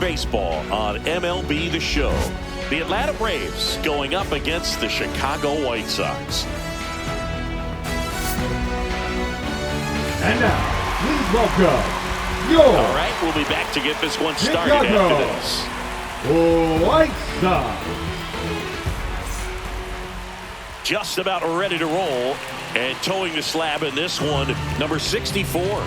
Baseball on MLB The Show. The Atlanta Braves going up against the Chicago White Sox. And now, please welcome your All right, we'll be back to get this one started after this. White Sox. Just about ready to roll, and towing the slab in this one, number 64.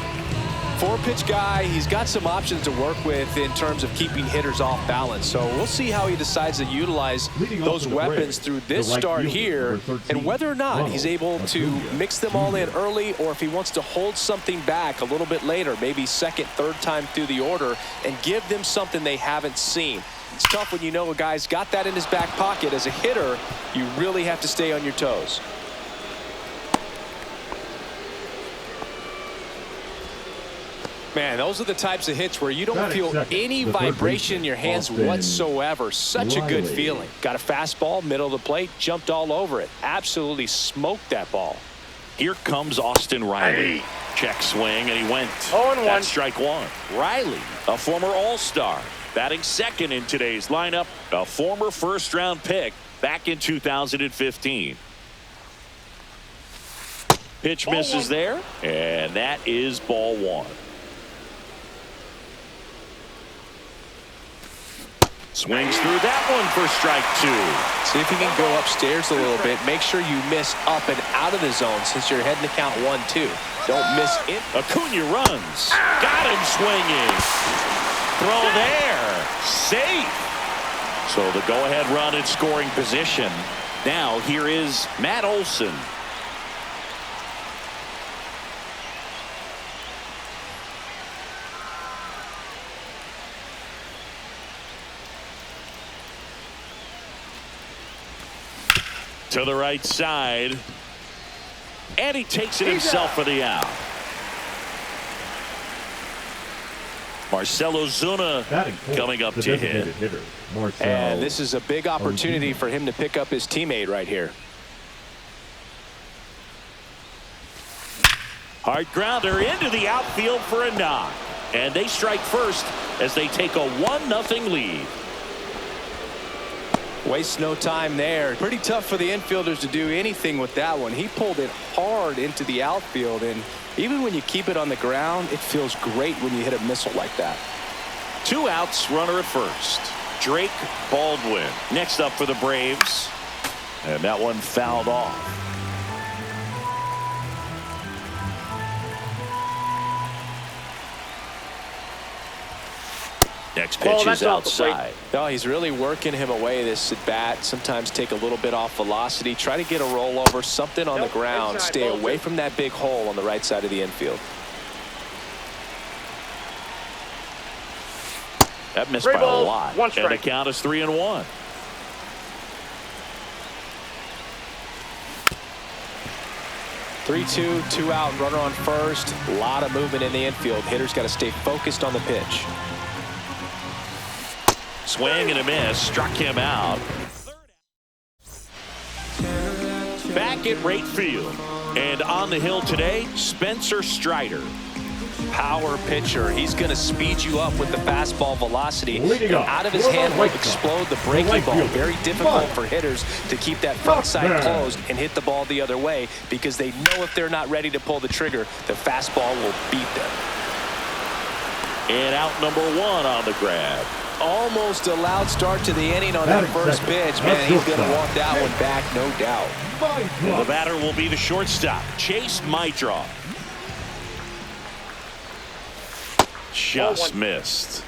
Four-pitch guy, he's got some options to work with in terms of keeping hitters off balance. So we'll see how he decides to utilize those weapons through this start here, and whether or not he's able to mix them all in early, or if he wants to hold something back a little bit later, maybe second, third time through the order, and give them something they haven't seen. It's tough when you know a guy's got that in his back pocket. As a hitter, you really have to stay on your toes. Man, those are the types of hits where you don't feel any vibration in your hands whatsoever. Such a good feeling. Got a fastball, middle of the plate, jumped all over it. Absolutely smoked that ball. Here comes Austin Riley. Check swing, and he went. 0-1. That's strike one. Riley, a former All-Star, batting second in today's lineup, a former first-round pick back in 2015. Pitch misses there, and that is ball one. Swings through that one for strike two. See if you can go upstairs a little bit. Make sure you miss up and out of the zone since you're heading to count 1-2. Don't miss it. Acuna runs. Got him swinging. Throw there. Safe. So the go-ahead run in scoring position. Now here is Matt Olson. To the right side, and he takes it himself for the out. Marcell Ozuna coming up to hit. And this is a big opportunity for him to pick up his teammate right here. Hard grounder into the outfield for a knock, and they strike first as they take a 1-0 lead. Wastes no time there. Pretty tough for the infielders to do anything with that one. He pulled it hard into the outfield, and even when you keep it on the ground, it feels great when you hit a missile like that. 2 outs, runner at first. Drake Baldwin next up for the Braves, and that one fouled off. Next pitch is outside. No, he's really working him away, this at bat. Sometimes take a little bit off velocity. Try to get a rollover, something on the ground. Stay away from that big hole on the right side of the infield. That missed by a lot. And the count is 3-1. Three-two, 2 out, runner on first. A lot of movement in the infield. Hitter's got to stay focused on the pitch. Swing and a miss, struck him out. Back at right field, and on the hill today, Spencer Strider. Power pitcher. He's going to speed you up with the fastball velocity. And out of his hand will explode the breaking ball. Very difficult for hitters to keep that front side closed and hit the ball the other way, because they know if they're not ready to pull the trigger, the fastball will beat them. And out number 1 on the grab. Almost a loud start to the inning on that first pitch. Man, he's going to want that one back, no doubt. The batter will be the shortstop, Chase Mydroff. Just missed.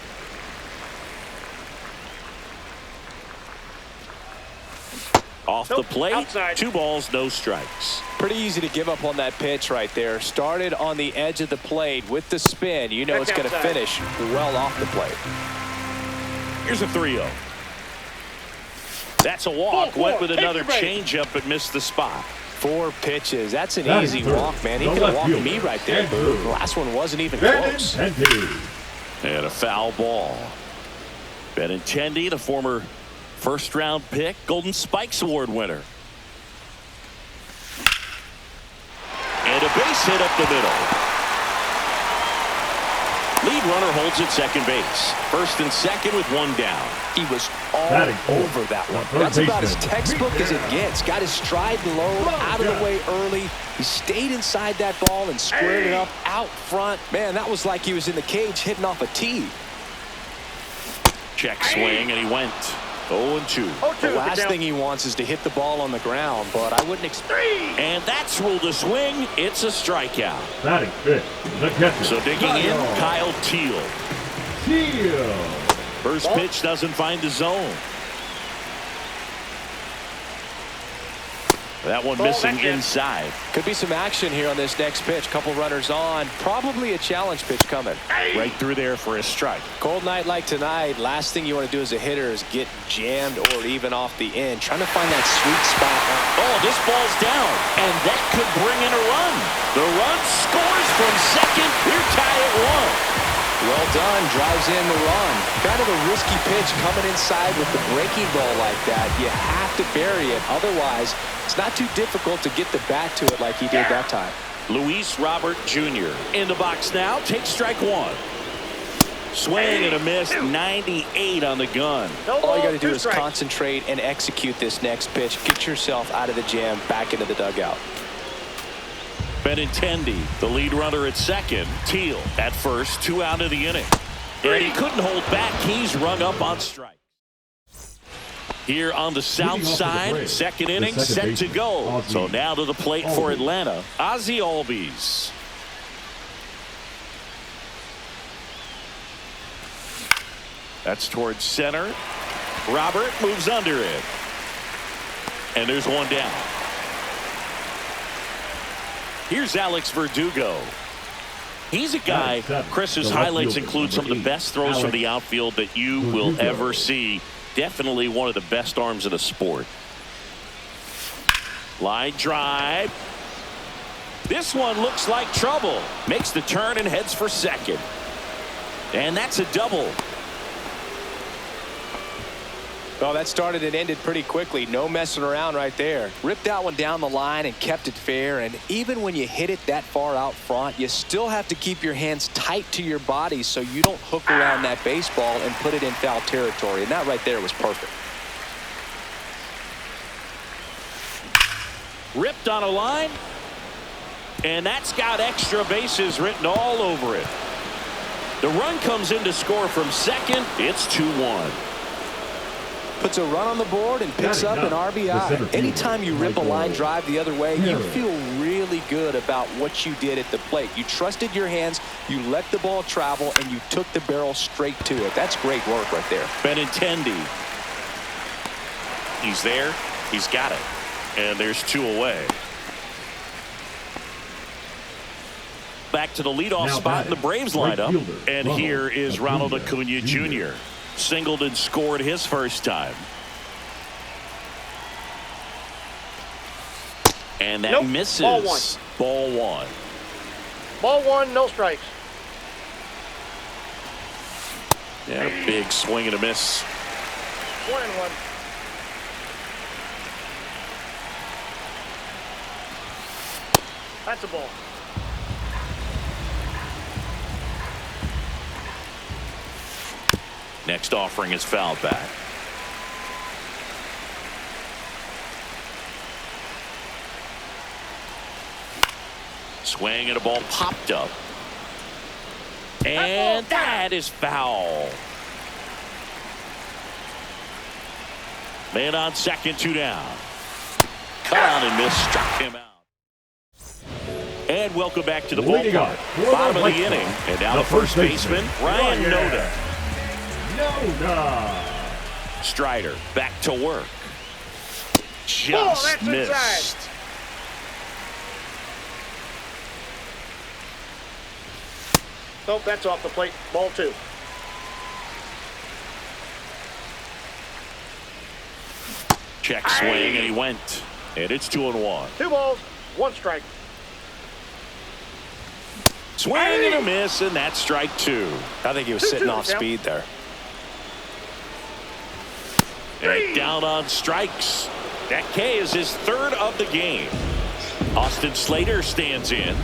Off the plate, outside. 2 balls, no strikes. Pretty easy to give up on that pitch right there. Started on the edge of the plate with the spin. You know it's going to finish well off the plate. Here's a 3-0. That's a walk. Went with another changeup, but missed the spot. 4 pitches. That's an easy walk, man. He could have walked me right there. The last one wasn't even close. And a foul ball. Benintendi, the former first-round pick, Golden Spikes Award winner. And a base hit up the middle. lead runner holds at second base. First and second with one down. He was all over that one. That's about as textbook as it gets. Got his stride low, out of the way early. He stayed inside that ball and squared it up out front. Man, that was like he was in the cage hitting off a tee. Check swing, and he went 0-2. The last thing he wants is to hit the ball on the ground, but I wouldn't expect. And that's ruled a swing. It's a strikeout. Batting fifth, the catcher. So digging in, Kyle Teal. First pitch doesn't find the zone. That one missing inside. Could be some action here on this next pitch. Couple runners on. Probably a challenge pitch coming. Right through there for a strike. Cold night like tonight, last thing you want to do as a hitter is get jammed or even off the end. Trying to find that sweet spot. Oh, this ball's down, and that could bring in a run. The run scores from second. We're tied at 1. Well done, drives in the run. Kind of a risky pitch coming inside with the breaking ball like that. You have to bury it. Otherwise, it's not too difficult to get the bat to it like he did that time. Luis Robert Jr. in the box now. Takes strike one. Swing and a miss. 98 on the gun. All you got to do is concentrate and execute this next pitch. Get yourself out of the jam, back into the dugout. Benintendi, the lead runner at second. Teal at first, 2 out of the inning. And he couldn't hold back. He's rung up on strike. Here on the south side, second inning set to go. So now to the plate for Atlanta, Ozzie Albies. That's towards center. Robert moves under it. And there's one down. Here's Alex Verdugo. He's a guy, Chris's highlights include some of the best throws from the outfield that you will ever see. Definitely one of the best arms in the sport. Line drive. This one looks like trouble. Makes the turn and heads for second. And that's a double. Well, that started and ended pretty quickly. No messing around right there. Ripped that one down the line and kept it fair. And even when you hit it that far out front, you still have to keep your hands tight to your body so you don't hook around that baseball and put it in foul territory. And that right there was perfect. Ripped on a line. And that's got extra bases written all over it. The run comes in to score from second. It's 2-1. Puts a run on the board and picks up an RBI. Anytime you rip a line drive the other way, you feel really good about what you did at the plate. You trusted your hands, you let the ball travel, and you took the barrel straight to it. That's great work right there. Benintendi. He's there. He's got it. And there's 2 away. Back to the leadoff spot in the Braves lineup. And here is Ronald Acuna Jr. Singled and scored his first time. And that misses. Ball 1. Ball 1. Ball 1, no strikes. Yeah, a big swing and a miss. 1-1. That's a ball. Next offering is fouled back. Swing and a ball popped up. And that is foul. Man on second, 2 down. Cut out and missed, struck him out. And welcome back to the ballpark. Bottom of the inning. And now the first baseman, Ryan Noda. Strider back to work. Just missed. Inside. Nope, that's off the plate. Ball 2. Check swing, and he went. And it's 2-1. 2 balls, 1 strike. Swing and a miss, and that's strike 2. I think he was sitting off speed there. And down on strikes. That K is his 3rd of the game. Austin Slater stands in.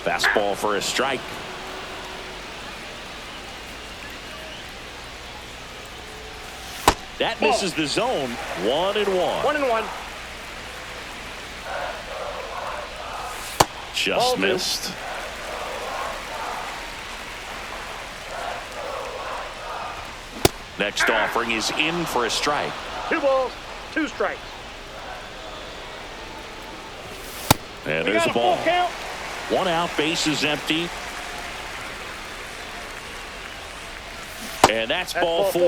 Fastball for a strike. That misses the zone. 1-1. 1-1. Just missed. Next offering is in for a strike. 2 balls, 2 strikes. And We there's got a ball. full count. 1 out, base is empty. And that's ball 4.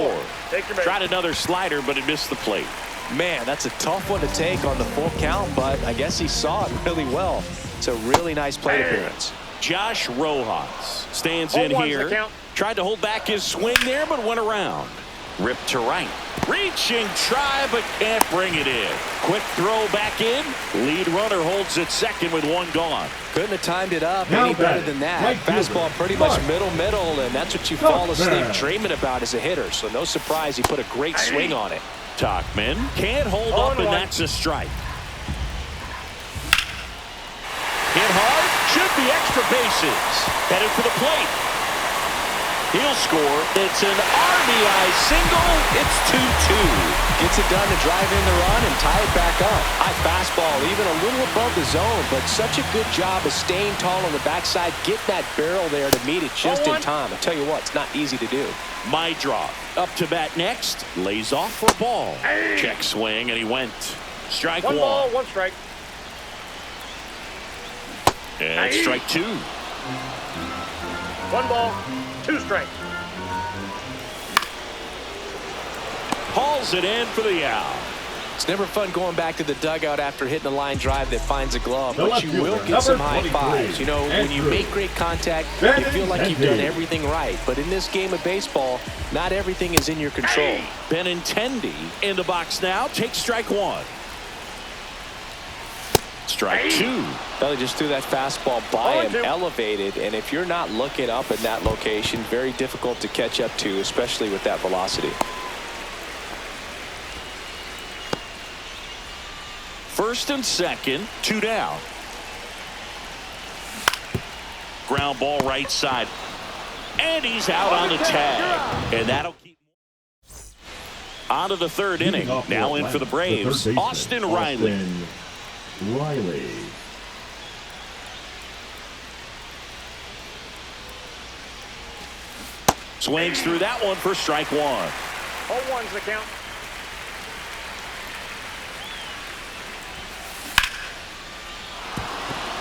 Take your base. Tried another slider, but it missed the plate. Man, that's a tough one to take on the full count, but I guess he saw it really well. It's a really nice plate appearance. Josh Rojas stands Ball in 1's the here. count. Tried to hold back his swing there, but went around. Ripped to right. Reaching try, but can't bring it in. Quick throw back in. Lead runner holds at second with 1 gone. Couldn't have timed it up Now any better batting, than that. right fielder, Fastball pretty much Mark. middle, and that's what you Not fall asleep bad. dreaming about as a hitter. So no surprise he put a great swing on it. Tachman can't hold up, and 0-1. that's a strike. Hit hard, should be extra bases. Headed for the plate. He'll score. It's an RBI single. It's 2-2. Gets it done to drive in the run and tie it back up. High fastball, even a little above the zone, but such a good job of staying tall on the backside, getting that barrel there to meet it just in 0-1. time. I tell you what, it's not easy to do. My draw. Up to bat next. Lays off for a ball. Check swing, and he went. Strike 1 1. ball, 1 strike. And strike 2. 1 ball, 2 strikes. Hauls it in for the out. It's never fun going back to the dugout after hitting a line drive that finds a glove, The but left you will fielder, get some number high 23, fives. You know, when you Andrew. make great contact, you feel like you've done Benintendi. everything right. But in this game of baseball, not everything is in your control. Benintendi in the box now. Takes strike 1. Strike 2. They just threw that fastball by him, 0-2. elevated, and if you're not looking up in that location, very difficult to catch up to, especially with that velocity. First and second, 2 down. Ground ball right side. And he's out on the tag. And that'll keep on to the 3rd inning. Off the Now in for the Braves, third baseman, Austin Riley. Austin Riley. Swings through that one for strike 1. 0-1's the count.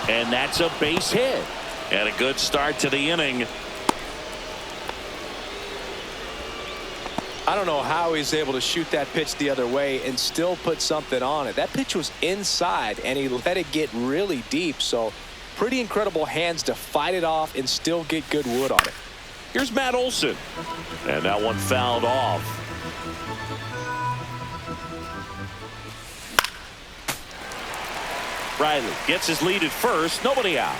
And that's a base hit. And a good start to the inning. I don't know how he's able to shoot that pitch the other way and still put something on it. That pitch was inside, and he let it get really deep. So pretty incredible hands to fight it off and still get good wood on it. Here's Matt Olson. And that one fouled off. Riley gets his lead at first. Nobody out.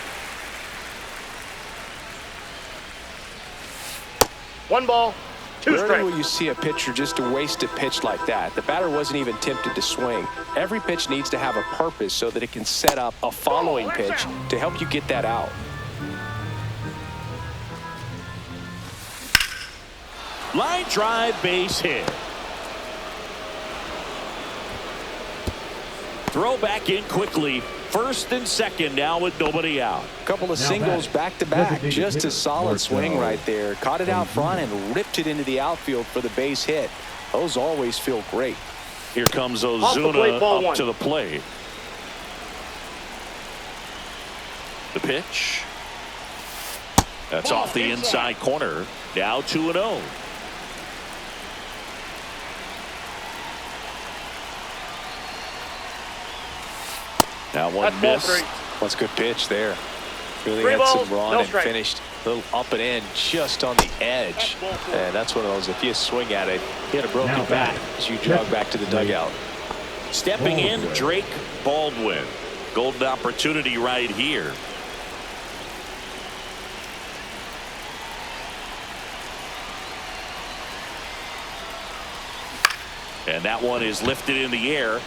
1 ball, 2 Rarely strikes. will you see a pitcher just a wasted pitch like that. The batter wasn't even tempted to swing. Every pitch needs to have a purpose so that it can set up a following pitch to help you get that out. Line drive, base hit. Throw back in quickly. First and second now with nobody out. A couple of Now singles back to back. designated Just hitter, a solid Marcel swing right there. Caught it out front and ripped it into the outfield for the base hit. Those always feel great. Here comes Off the plate, Ozuna ball up 1. to the plate. The pitch. That's Ball off the inside corner. Now 2-0. That one That's ball missed. 3. That's a good pitch there. Really 3 had balls, some run no and strike. finished a little up and in just on the edge. That's ball 4. And that's one of those, if you swing at it, hit a broken Now bat back. as you jog back to the dugout. Stepping in, Baldwin. Drake Baldwin. Golden opportunity right here. And that one is lifted in the air.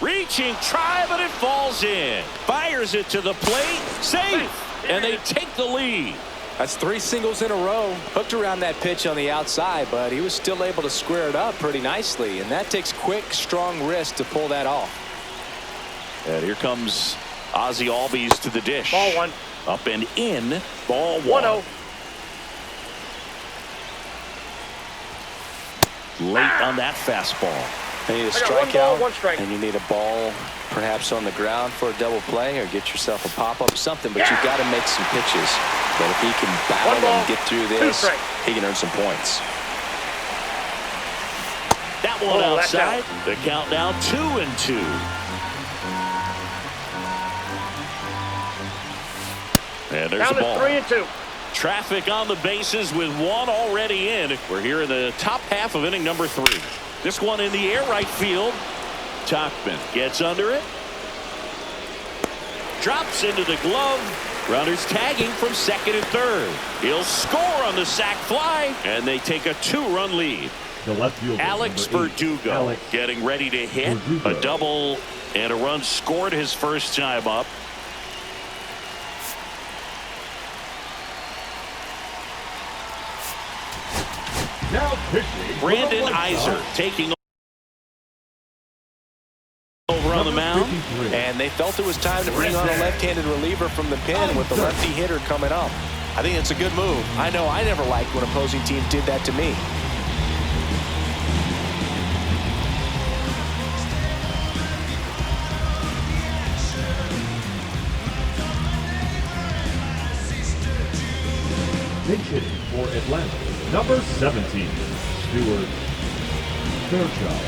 Reaching, try, but it falls in. Fires it to the plate. Safe. And they take the lead. That's 3 singles in a row. Hooked around that pitch on the outside, but he was still able to square it up pretty nicely. And that takes quick, strong wrist to pull that off. And here comes Ozzie Albies to the dish. Ball 1. Up and in. Ball 1. 1-0. Late on that fastball. You need a strikeout, and you need a ball perhaps on the ground for a double play, or get yourself a pop-up, something, but you've got to make some pitches. But if he can battle and get through this, he can earn some points. That one outside. The count now 2-2. And there's the ball. 3-2. Traffic on the bases with one already in. We're here in the top half of inning number 3. This one in the air, right field. Tachman gets under it. Drops into the glove. Runners tagging from second and third. He'll score on the sac fly, and they take a 2-run lead. The left fielder, Alex Verdugo getting ready to hit. A double and a run scored his first time up. Now pitching. Brandon Iser taking over on the mound. And they felt it was time to bring on a left-handed reliever from the pen with the lefty hitter coming up. I think it's a good move. I know I never liked when opposing teams did that to me. Pinch hitting for Atlanta, number 17, Stuart Fairchild.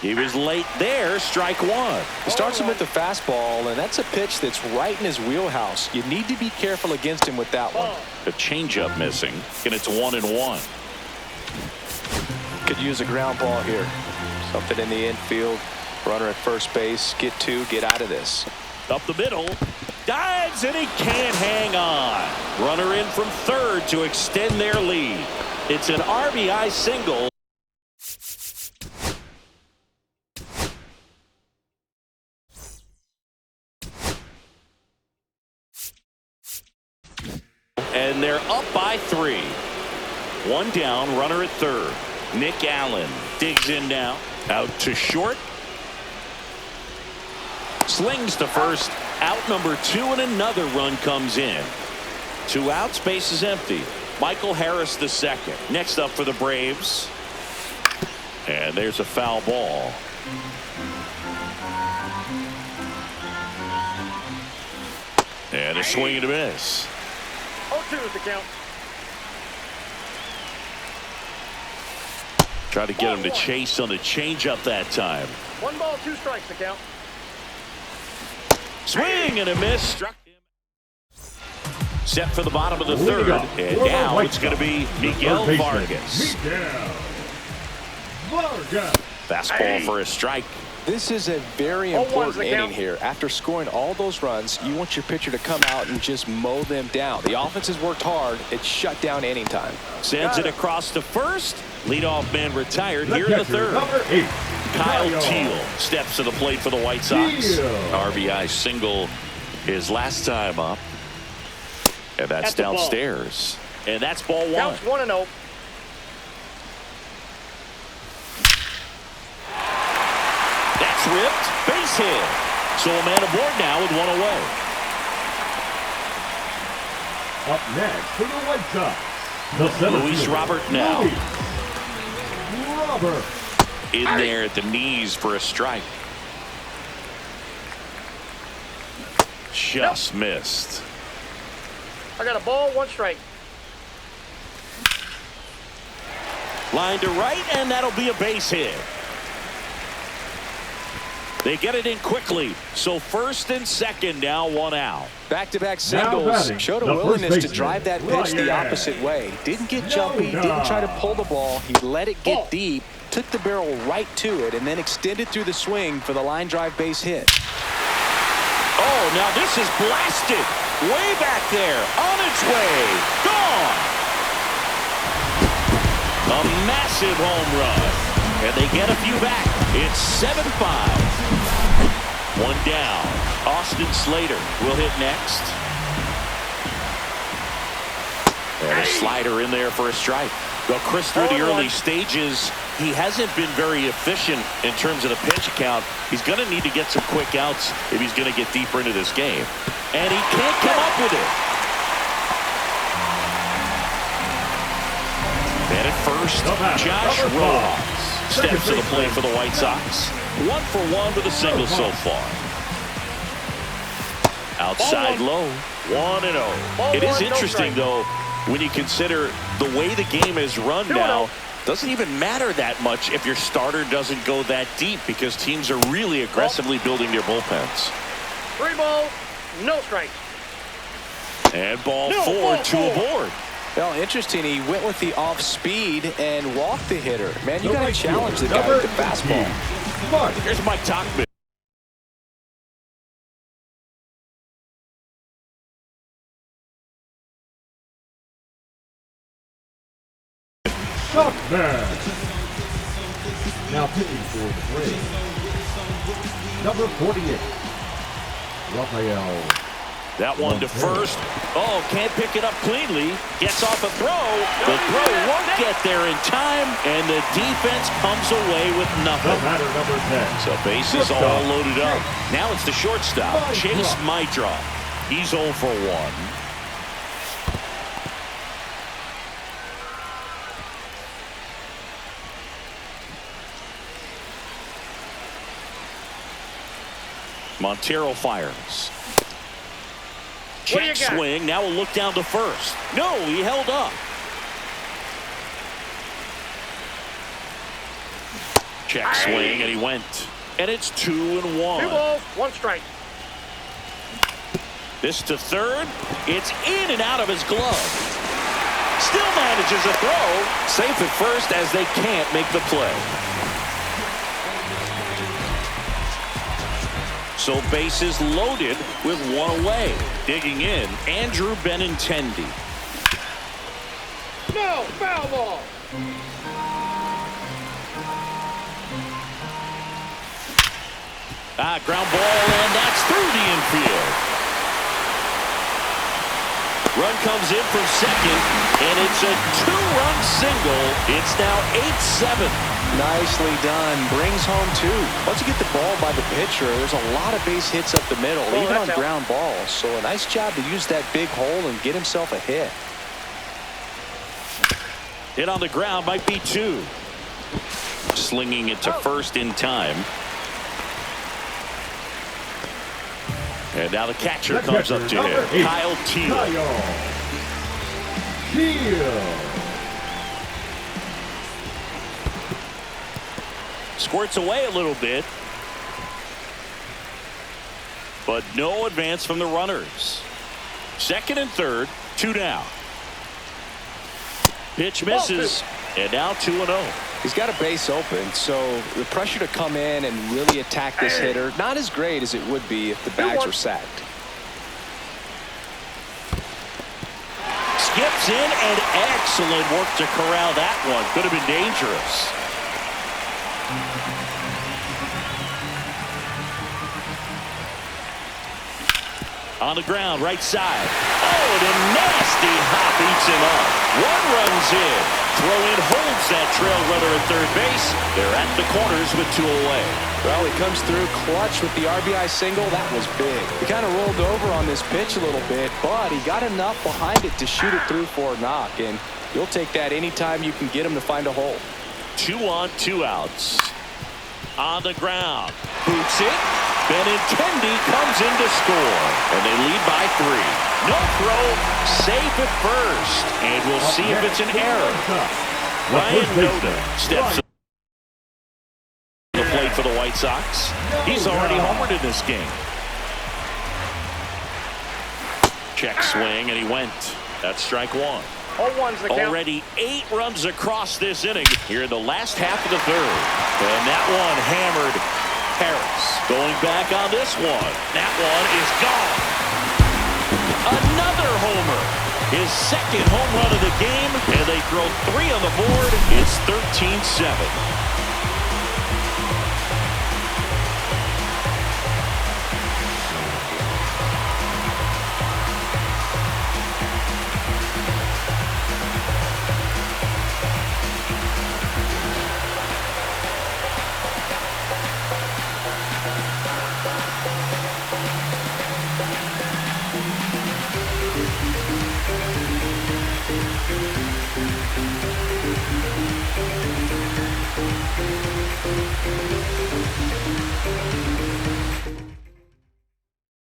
He was late there. Strike 1. He starts him with the fastball, and that's a pitch that's right in his wheelhouse. You need to be careful against him with that one. The changeup missing, and it's 1-1. Could use a ground ball here. Something in the infield. Runner at first base. Get 2. Get out of this. Up the middle. Dives, and he can't hang on. Runner in from third to extend their lead. It's an RBI single. And they're up by 3. 1 down, runner at third. Nick Allen digs in now. Out to short. Slings to first. Out number 2, and another run comes in. 2 outs, base is empty. Michael Harris the second. Next up for the Braves. And there's a foul ball. And a swing and a miss. 0-2 is the count. Try to get him to chase on the changeup that time. 1 ball, 2 strikes the count. Swing and a miss. Struck him. Set for the bottom of the third. And now it's going to be Miguel Vargas. Fastball for a strike. This is a very important inning here. After scoring all those runs, you want your pitcher to come out and just mow them down. The offense has worked hard. It's shut down any time. Sends it across to first. Leadoff man retired here in the third. Number 8, Kyle Teal steps to the plate for the White Sox. RBI single his last time up. And that's downstairs. And that's ball 1. Counts 1-0. That's ripped. Base hit. So a man aboard now with 1 away. Up next for the White Sox, the center Luis fielder, Robert now. Robert. In there at the knees for a strike. Just missed. I got a ball, 1 strike. Line to right, and that'll be a base hit. They get it in quickly. So first and second now, 1 out. Back-to-back singles. Showed a willingness to drive that pitch the opposite way. Didn't get jumpy, didn't try to pull the ball. He let it get deep, took the barrel right to it, and then extended through the swing for the line drive base hit. Oh, now this is blasted. Way back there. On its way. Gone. A massive home run. And they get a few back. It's 7-5. One down. Austin Slater will hit next. And a slider in there for a strike. Well, Chris, through the early stages, he hasn't been very efficient in terms of the pitch count. He's going to need to get some quick outs if he's going to get deeper into this game. And he can't come up with it. And at first, Josh Rojas steps to the plate for the White Sox. 1 for 1 with a single so far. Outside low, 1-0. It is interesting, though, when you consider the way the game is run now. Doesn't even matter that much if your starter doesn't go that deep, because teams are really aggressively building their bullpens. 3 balls, no strikes. And ball 4, 2 aboard. Well, interesting. He went with the off speed and walked the hitter. Man, you got to challenge the guy with the fastball. Here's Mike Tauchman. Now pitching for the Braves, number 48, Rafael. That one to first. Oh, can't pick it up cleanly. Gets off a throw. The throw won't get there in time, and the defense comes away with nothing. Batter number 10. So bases all loaded up. Now it's the shortstop, Chase Mitra. He's 0 for 1. Montero fires. Check swing. Now we'll look down to first. No, he held up. Check swing, and he went. And it's 2-1. 2 balls, 1 strike. This to third. It's in and out of his glove. Still manages a throw. Safe at first as they can't make the play. So bases loaded with 1 away. Digging in, Andrew Benintendi. No, foul ball. Ground ball, and that's through the infield. Run comes in from second, and it's a 2-run single. It's now 8-7. Nicely done. Brings home 2. Once you get the ball by the pitcher, there's a lot of base hits up the middle, even on ground balls. So a nice job to use that big hole and get himself a hit. Hit on the ground might be 2. Slinging it to first in time. And now the catcher comes up to him. Kyle Teel. Squirts away a little bit. But no advance from the runners. Second and third, 2 down. Pitch misses. And now 2-0. He's got a base open, so the pressure to come in and really attack this hitter, not as great as it would be if the bags were sacked. Skips in, and excellent work to corral that one. Could have been dangerous. On the ground, right side. Oh, and a nasty hop eats him up. 1 runs in. Throw in holds that trail runner at third base. They're at the corners with 2 away. Well, he comes through clutch with the RBI single. That was big. He kind of rolled over on this pitch a little bit, but he got enough behind it to shoot it through for a knock, and you'll take that anytime you can get him to find a hole. 2 on, 2 outs. On the ground. Boots it. Benintendi comes in to score. And they lead by 3. No throw. Safe at first. And we'll see if it's an error. Ryan Noda steps up to the plate for the White Sox. He's already homered in this game. Check swing, and he went. That's strike 1. 0-1's the count. Already 8 runs across this inning here in the last half of the third. And that one hammered Harris. Going back on this one. That one is gone. Another homer. his second home run of the game, and they throw 3 on the board. It's 13-7.